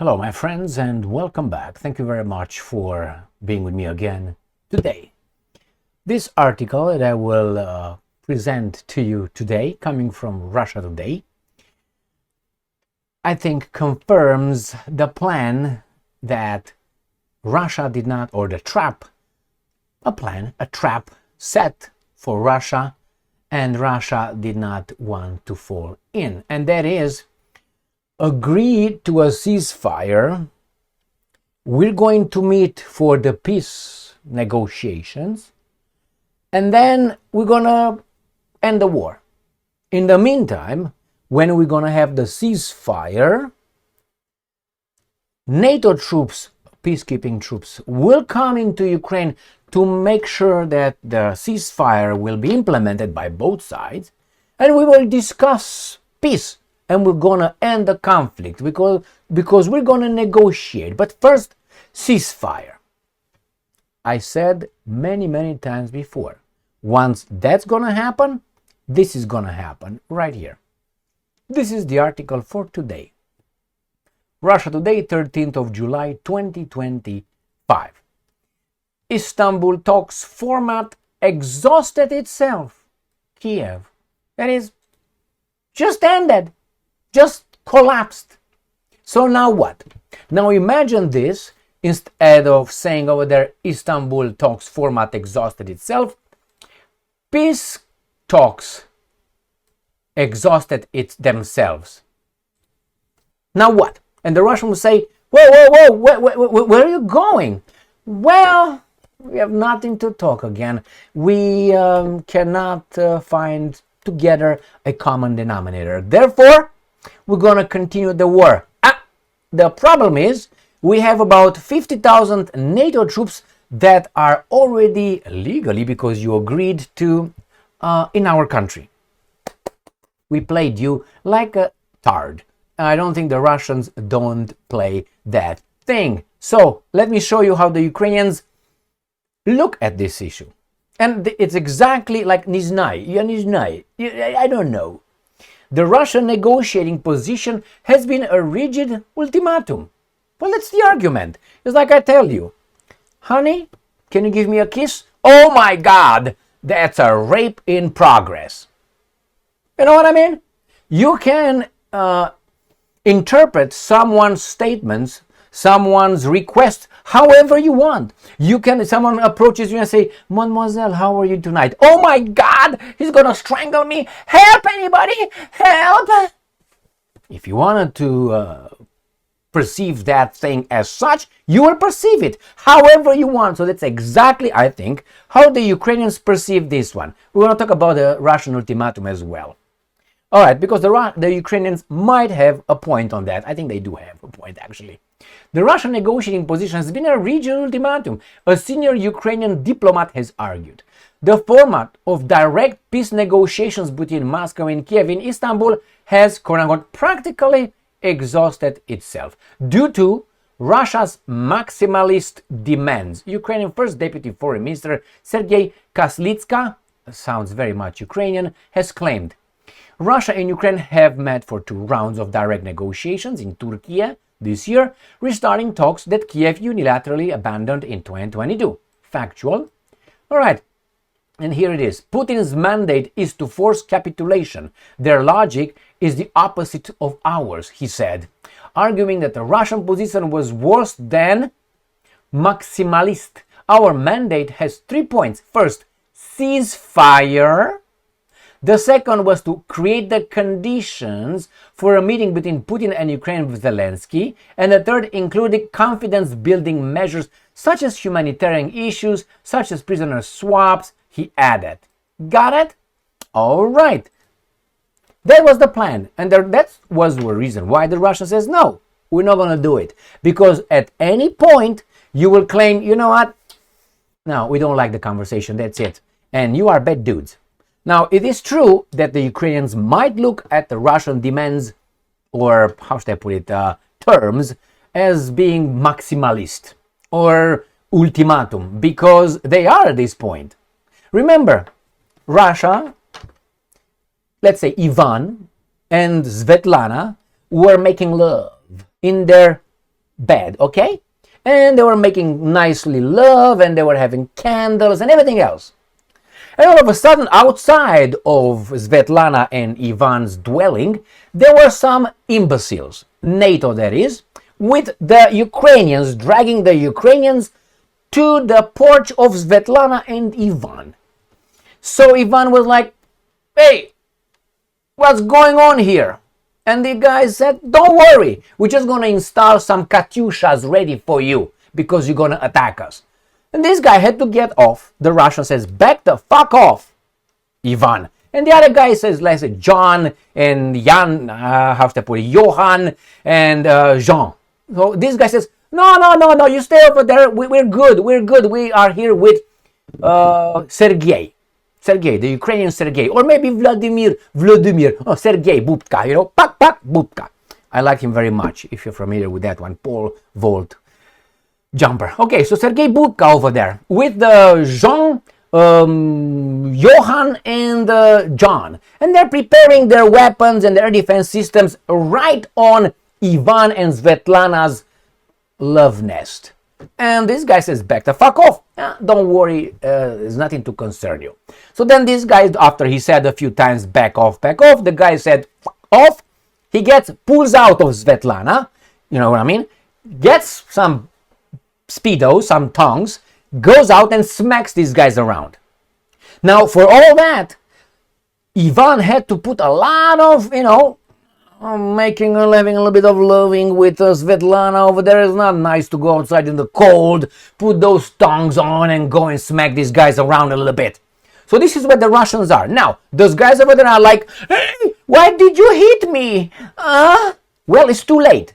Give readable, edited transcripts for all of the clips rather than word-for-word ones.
Hello, my friends, and welcome back. Thank you very much for being with me again today. This article that I will present to you today, coming from Russia Today, I think confirms the plan that Russia did not, or the trap, a trap set for Russia, and Russia did not want to fall in. And that is, agree to a ceasefire. We're going to meet for the peace negotiations, and then we're gonna end the war. In the meantime, when we're gonna have the ceasefire, NATO troops, peacekeeping troops, will come into Ukraine to make sure that the ceasefire will be implemented by both sides, and we will discuss peace. And we're gonna end the conflict because we're gonna negotiate. But first, ceasefire. I said many times before, once that's gonna happen, this is gonna happen right here. This is the article for today. Russia Today, 13th of July, 2025. Istanbul talks format exhausted itself. Kiev. That is, just ended. Just collapsed. So now what? Now imagine this, instead of saying over there Istanbul talks format exhausted itself, peace talks exhausted themselves. Now what? And the Russian will say, whoa, where are you going? Well, we have nothing to talk again. We cannot find together a common denominator. Therefore, we're going to continue the war. The problem is we have about 50,000 NATO troops that are already legally, because you agreed to, in our country. We played you like a tard. I don't think the Russians don't play that thing. So let me show you how the Ukrainians look at this issue. And it's exactly like Niznai. I don't know. The Russian negotiating position has been a rigid ultimatum. Well, that's the argument. It's like I tell you, honey, can you give me a kiss? Oh my God, that's a rape in progress. You know what I mean? You can interpret someone's statements, someone's request, however you want. Someone approaches you and say, Mademoiselle, how are you tonight? Oh my God, he's gonna strangle me. Help, anybody, help. If you wanted to perceive that thing as such, you will perceive it however you want. So that's exactly, I think, how the Ukrainians perceive this one. We're gonna talk about the Russian ultimatum as well. All right, because the Ukrainians might have a point on that. I think they do have a point, actually. The Russian negotiating position has been a regional ultimatum, a senior Ukrainian diplomat has argued. The format of direct peace negotiations between Moscow and Kiev in Istanbul has, quote-unquote, practically exhausted itself due to Russia's maximalist demands. Ukrainian First Deputy Foreign Minister Sergei Kaslitska, sounds very much Ukrainian, has claimed Russia and Ukraine have met for 2 rounds of direct negotiations in Turkey this year, restarting talks that Kiev unilaterally abandoned in 2022. Factual? All right. And here it is. Putin's mandate is to force capitulation. Their logic is the opposite of ours, he said, arguing that the Russian position was worse than maximalist. Our mandate has 3 points. First, ceasefire. The second was to create the conditions for a meeting between Putin and Ukraine with Zelensky. And the third included confidence-building measures such as humanitarian issues, such as prisoner swaps, he added. Got it? All right. That was the plan. And that was the reason why the Russia says, no, we're not going to do it. Because at any point, you will claim, you know what? No, we don't like the conversation. That's it. And you are bad dudes. Now, it is true that the Ukrainians might look at the Russian demands, or how should I put it, terms, as being maximalist or ultimatum, because they are at this point. Remember, Russia, let's say Ivan and Svetlana, were making love in their bed, okay? And they were making nicely love, and they were having candles and everything else. And all of a sudden, outside of Svetlana and Ivan's dwelling, there were some imbeciles, NATO that is, with the Ukrainians, dragging the Ukrainians to the porch of Svetlana and Ivan. So Ivan was like, hey, what's going on here? And the guy said, don't worry, we're just going to install some Katyushas ready for you because you're going to attack us. And this guy had to get off. The Russian says, back the fuck off, Ivan. And the other guy says, let's say, John and Jan, Johan and Jean. So this guy says, no, you stay over there. We're good. We are here with Sergei, the Ukrainian Sergei, or maybe Vladimir, Sergei Bubka, pak, Bubka. I like him very much, if you're familiar with that one, Paul Volt jumper. Okay, so Sergei Bubka over there with the Jean, Johan and John, and they're preparing their weapons and their defense systems right on Ivan and Svetlana's love nest. And this guy says, back the fuck off. Don't worry, there's nothing to concern you. So then this guy, after he said a few times, back off, the guy said, fuck off. He pulls out of Svetlana, you know what I mean, gets some Speedo, some tongs, goes out and smacks these guys around. Now, for all that, Ivan had to put a lot of, having a little bit of loving with Svetlana over there. It's not nice to go outside in the cold, put those tongs on and go and smack these guys around a little bit. So this is what the Russians are. Now, those guys over there are like, hey, why did you hit me? Well, it's too late.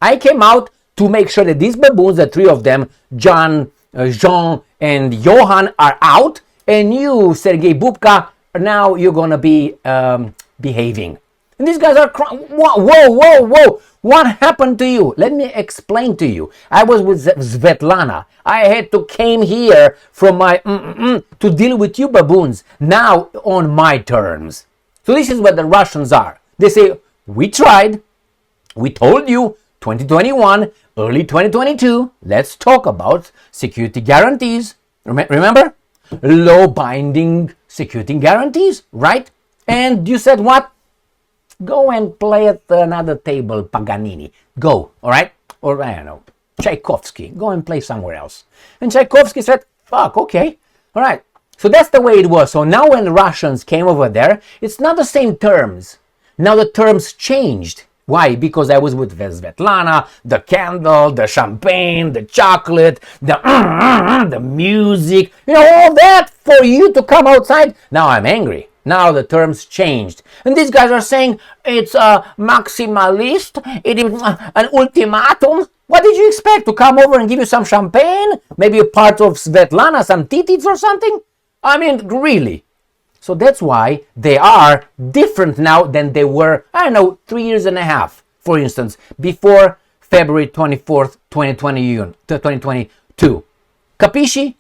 I came out to make sure that these baboons, the three of them, John, Jean, and Johan, are out. And you, Sergei Bubka, now you're going to be behaving. And these guys are crying. Whoa. What happened to you? Let me explain to you. I was with Svetlana. I had to came here from my to deal with you baboons. Now on my terms. So this is what the Russians are. They say, we tried. We told you 2021, early 2022. Let's talk about security guarantees. Remember? Low binding security guarantees, right? And you said what? Go and play at another table, Paganini. Go, all right? Or, I don't know, Tchaikovsky. Go and play somewhere else. And Tchaikovsky said, fuck, okay, all right. So that's the way it was. So now when the Russians came over there, it's not the same terms. Now the terms changed. Why? Because I was with Svetlana, the candle, the champagne, the chocolate, the music, all that for you to come outside. Now I'm angry. Now the terms changed. And these guys are saying it's a maximalist, it is an ultimatum. What did you expect? To come over and give you some champagne? Maybe a part of Svetlana, some titties or something? I mean, really. So that's why they are different now than they were, 3 years and a half, for instance, before February 24th, 2022. Capisci?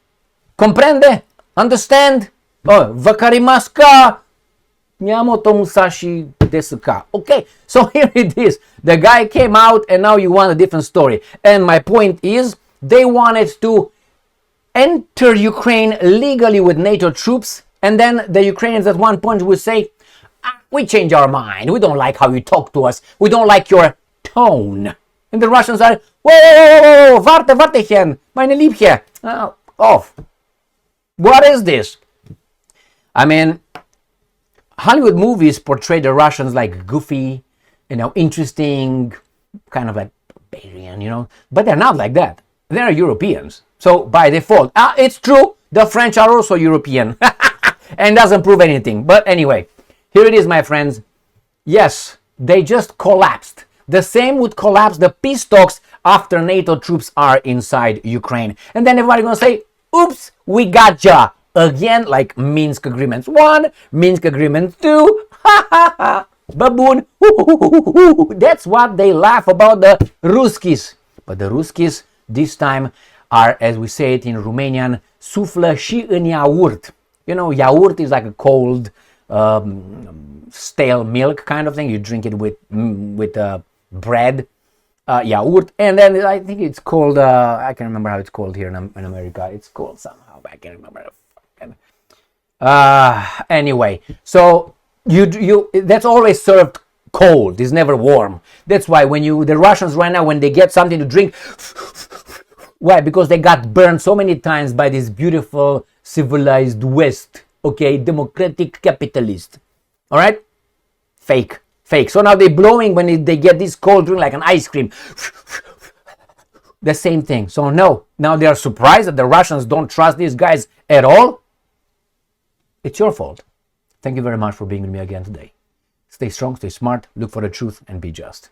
Comprende? Understand? Oh, vakarimaska? Miyamoto Musashi desu ka? Okay, so here it is. The guy came out and now you want a different story. And my point is, they wanted to enter Ukraine legally with NATO troops. And then the Ukrainians at one point would say, we change our mind. We don't like how you talk to us. We don't like your tone. And the Russians are, whoa, warte, meine Liebchen. Off. What is this? I mean, Hollywood movies portray the Russians like goofy, interesting, kind of like barbarian, but they're not like that. They're Europeans. So by default, it's true, the French are also European. And doesn't prove anything. But anyway, here it is, my friends. Yes, they just collapsed. The same would collapse the peace talks after NATO troops are inside Ukraine. And then everybody gonna say, oops, we gotcha. Again, like Minsk Agreements 1, Minsk Agreement 2, baboon, that's what they laugh about the Ruskis. But the Ruskis this time are, as we say it in Romanian, suflă și în iaurt. Yaourt is like a cold, stale milk kind of thing. You drink it with bread. yaourt, and then I think it's called, I can't remember how it's called here in America. It's called somehow, but I can't remember. Anyway, so you that's always served cold. It's never warm. That's why when the Russians right now, when they get something to drink, why? Because they got burned so many times by this beautiful civilized West, okay, democratic capitalist. All right, fake. So now they're blowing when they get this cold drink like an ice cream. The same thing. So no, now they are surprised that the Russians don't trust these guys at all. It's your fault. Thank you very much for being with me again today. Stay strong, stay smart, look for the truth, and be just.